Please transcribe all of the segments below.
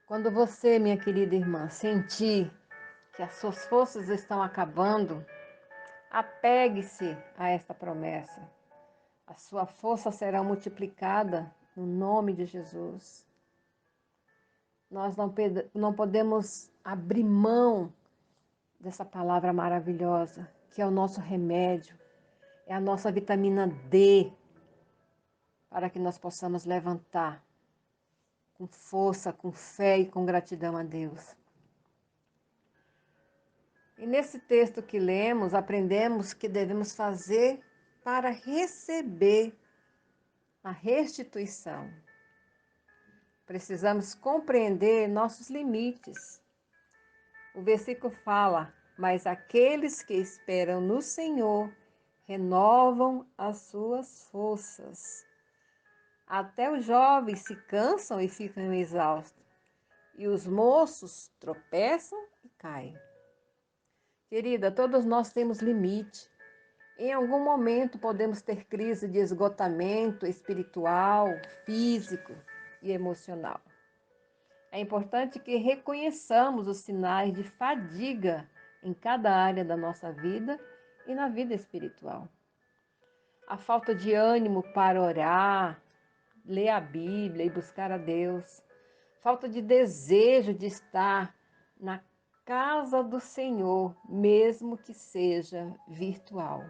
Quando você, minha querida irmã, sentir que as suas forças estão acabando, apegue-se a esta promessa. A sua força será multiplicada no nome de Jesus. Nós não podemos abrir mão dessa palavra maravilhosa, que é o nosso remédio, é a nossa vitamina D, para que nós possamos levantar com força, com fé e com gratidão a Deus. E nesse texto que lemos, aprendemos que devemos fazer para receber a restituição. Precisamos compreender nossos limites. O versículo fala: mas aqueles que esperam no Senhor renovam as suas forças. Até os jovens se cansam e ficam exaustos, e os moços tropeçam e caem. Querida, todos nós temos limite. Em algum momento podemos ter crise de esgotamento espiritual, físico e emocional. É importante que reconheçamos os sinais de fadiga em cada área da nossa vida e na vida espiritual. A falta de ânimo para orar, ler a Bíblia e buscar a Deus. Falta de desejo de estar na casa do Senhor, mesmo que seja virtual.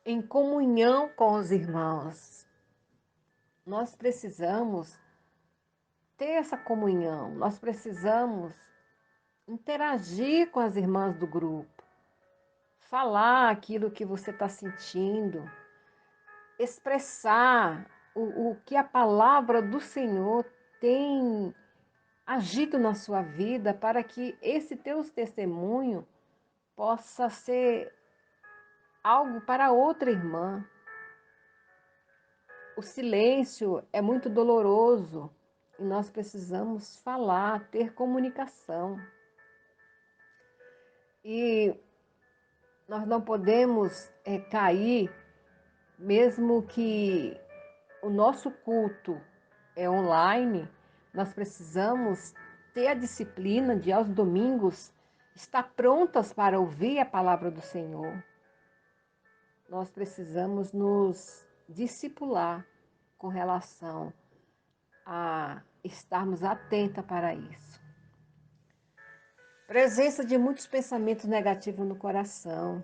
Em comunhão com os irmãos. Nós precisamos ter essa comunhão, nós precisamos interagir com as irmãs do grupo, falar aquilo que você está sentindo, expressar o que a palavra do Senhor tem agido na sua vida para que esse teu testemunho possa ser algo para outra irmã. O silêncio é muito doloroso e nós precisamos falar, ter comunicação. E nós não podemos cair, mesmo que o nosso culto é online, nós precisamos ter a disciplina de, aos domingos, estar prontas para ouvir a palavra do Senhor. Nós precisamos nos discipular com relação a estarmos atentas para isso. Presença de muitos pensamentos negativos no coração.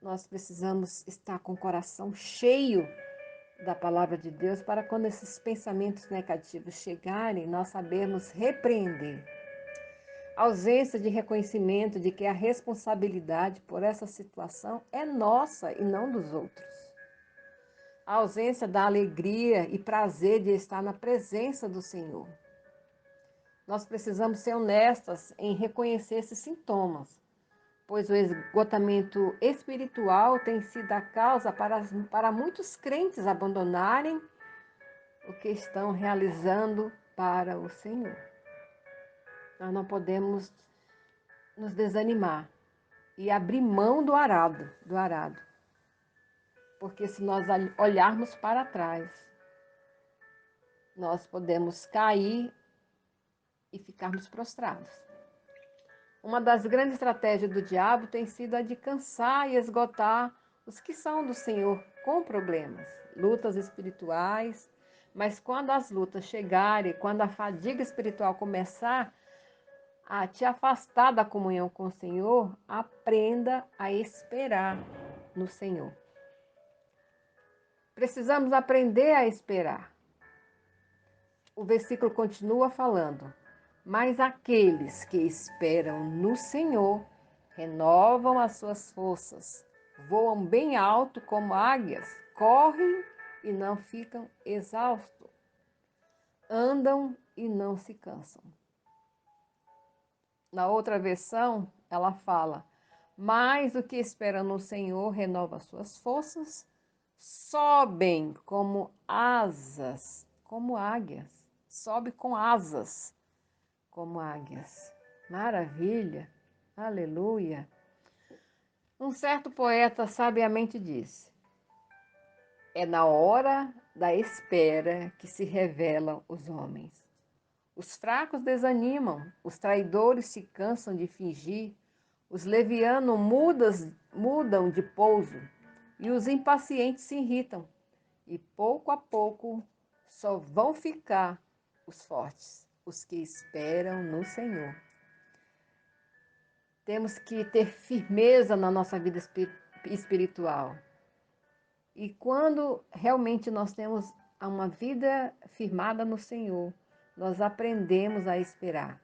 Nós precisamos estar com o coração cheio da palavra de Deus para quando esses pensamentos negativos chegarem, nós sabermos repreender. A ausência de reconhecimento de que a responsabilidade por essa situação é nossa e não dos outros. A ausência da alegria e prazer de estar na presença do Senhor. Nós precisamos ser honestas em reconhecer esses sintomas, pois o esgotamento espiritual tem sido a causa para muitos crentes abandonarem o que estão realizando para o Senhor. Nós não podemos nos desanimar e abrir mão do arado. Porque se nós olharmos para trás, nós podemos cair e ficarmos prostrados. Uma das grandes estratégias do diabo tem sido a de cansar e esgotar os que são do Senhor com problemas, lutas espirituais. Mas quando as lutas chegarem, quando a fadiga espiritual começar a te afastar da comunhão com o Senhor, aprenda a esperar no Senhor. Precisamos aprender a esperar. O versículo continua falando: mas aqueles que esperam no Senhor renovam as suas forças, voam bem alto como águias, correm e não ficam exaustos, andam e não se cansam. Na outra versão, ela fala: mas o que esperam no Senhor renova as suas forças, sobem como asas, como águias, sobe com asas como águias. Maravilha, aleluia. Um certo poeta sabiamente disse: é na hora da espera que se revelam os homens. Os fracos desanimam, os traidores se cansam de fingir, os levianos mudam de pouso e os impacientes se irritam. E pouco a pouco só vão ficar os fortes, os que esperam no Senhor. Temos que ter firmeza na nossa vida espiritual. E quando realmente nós temos uma vida firmada no Senhor, nós aprendemos a esperar.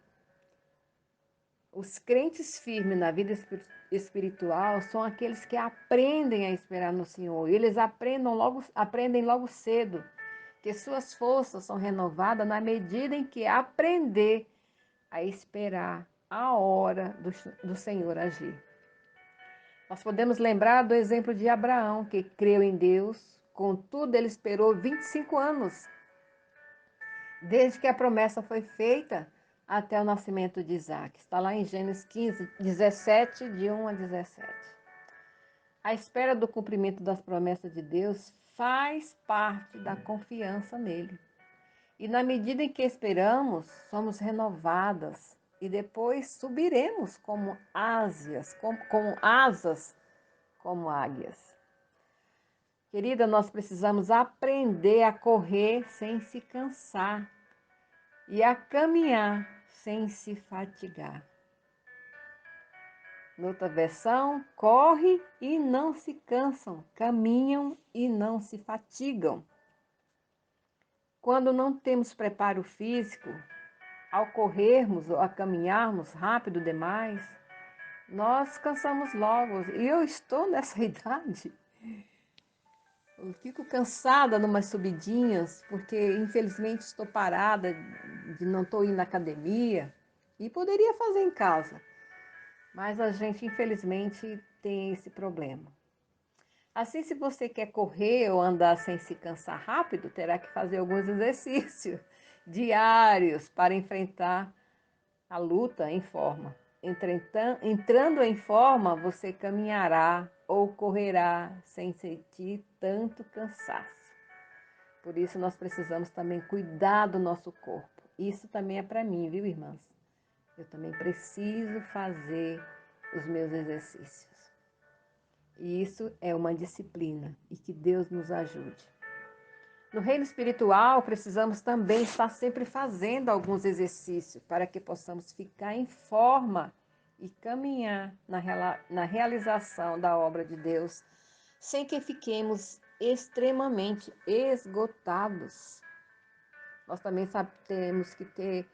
Os crentes firmes na vida espiritual são aqueles que aprendem a esperar no Senhor. Eles aprendem logo cedo que suas forças são renovadas na medida em que aprender a esperar a hora do Senhor agir. Nós podemos lembrar do exemplo de Abraão, que creu em Deus, contudo ele esperou 25 anos, desde que a promessa foi feita até o nascimento de Isaac. Está lá em Gênesis 15, 17, de 1 a 17. A espera do cumprimento das promessas de Deus faz parte da confiança nele. E na medida em que esperamos, somos renovadas e depois subiremos como asas, como águias. Querida, nós precisamos aprender a correr sem se cansar e a caminhar sem se fatigar. Noutra versão, corre e não se cansam, caminham e não se fatigam. Quando não temos preparo físico, ao corrermos ou a caminharmos rápido demais, nós cansamos logo. E eu estou nessa idade. Eu fico cansada numas subidinhas, porque infelizmente estou parada, de não estou indo na academia e poderia fazer em casa. Mas a gente infelizmente tem esse problema. Assim, se você quer correr ou andar sem se cansar rápido, terá que fazer alguns exercícios diários para enfrentar a luta em forma. Entrando em forma, você caminhará ou correrá sem sentir tanto cansaço. Por isso, nós precisamos também cuidar do nosso corpo. Isso também é para mim, viu, irmãs? Eu também preciso fazer os meus exercícios. E isso é uma disciplina e que Deus nos ajude. No reino espiritual, precisamos também estar sempre fazendo alguns exercícios para que possamos ficar em forma e caminhar na realização da obra de Deus, sem que fiquemos extremamente esgotados. Nós também temos que ter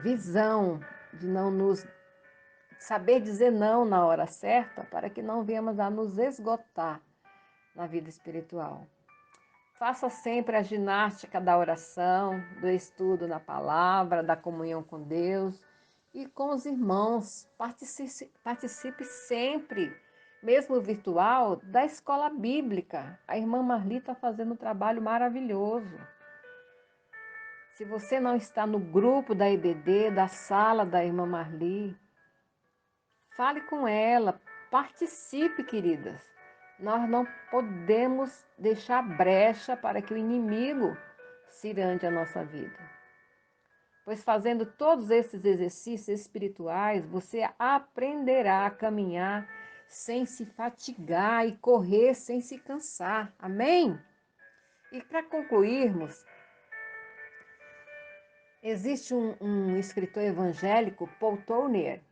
visão de não nos saber dizer não na hora certa, para que não venhamos a nos esgotar na vida espiritual. Faça sempre a ginástica da oração, do estudo na palavra, da comunhão com Deus e com os irmãos. Participe sempre, mesmo virtual, da escola bíblica. A irmã Marli está fazendo um trabalho maravilhoso. Se você não está no grupo da IBD, da sala da irmã Marli, fale com ela, participe, queridas. Nós não podemos deixar brecha para que o inimigo cirande a nossa vida. Pois fazendo todos esses exercícios espirituais, você aprenderá a caminhar sem se fatigar e correr sem se cansar. Amém? E para concluirmos, existe um escritor evangélico, Paul Tournier,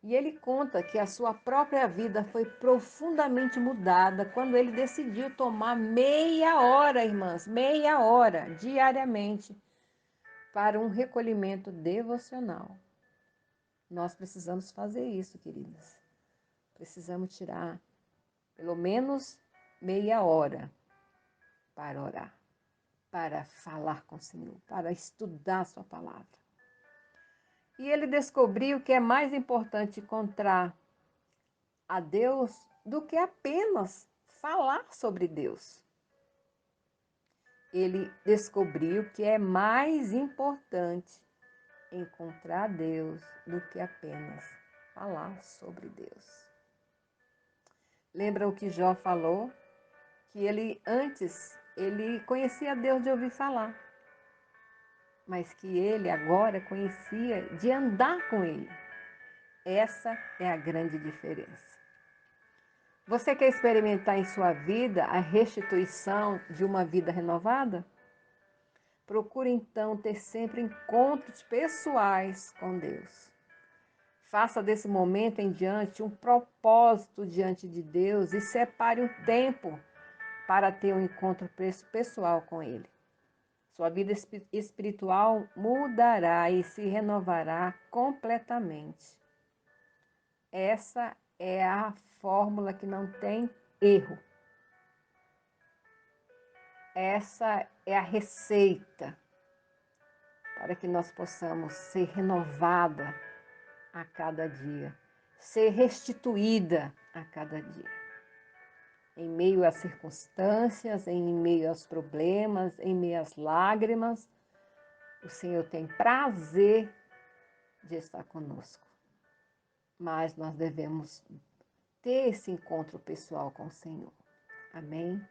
e ele conta que a sua própria vida foi profundamente mudada quando ele decidiu tomar meia hora, irmãs, meia hora diariamente para um recolhimento devocional. Nós precisamos fazer isso, queridas. Precisamos tirar pelo menos meia hora para orar, para falar com o Senhor, para estudar a sua palavra. E ele descobriu que é mais importante encontrar a Deus do que apenas falar sobre Deus. Ele descobriu que é mais importante encontrar Deus do que apenas falar sobre Deus. Lembra o que Jó falou? Que ele conhecia Deus de ouvir falar, mas que ele agora conhecia de andar com ele. Essa é a grande diferença. Você quer experimentar em sua vida a restituição de uma vida renovada? Procure então ter sempre encontros pessoais com Deus. Faça desse momento em diante um propósito diante de Deus e separe um tempo para ter um encontro pessoal com Ele. Sua vida espiritual mudará e se renovará completamente. Essa é a fórmula que não tem erro. Essa é a receita para que nós possamos ser renovada a cada dia, ser restituída a cada dia. Em meio às circunstâncias, em meio aos problemas, em meio às lágrimas, o Senhor tem prazer de estar conosco. Mas nós devemos ter esse encontro pessoal com o Senhor. Amém?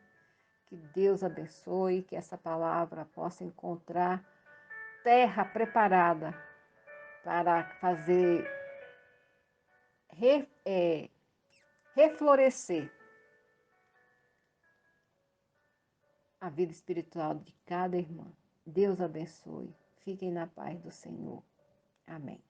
Que Deus abençoe, que essa palavra possa encontrar terra preparada para fazer reflorescer a vida espiritual de cada irmã. Deus abençoe. Fiquem na paz do Senhor. Amém.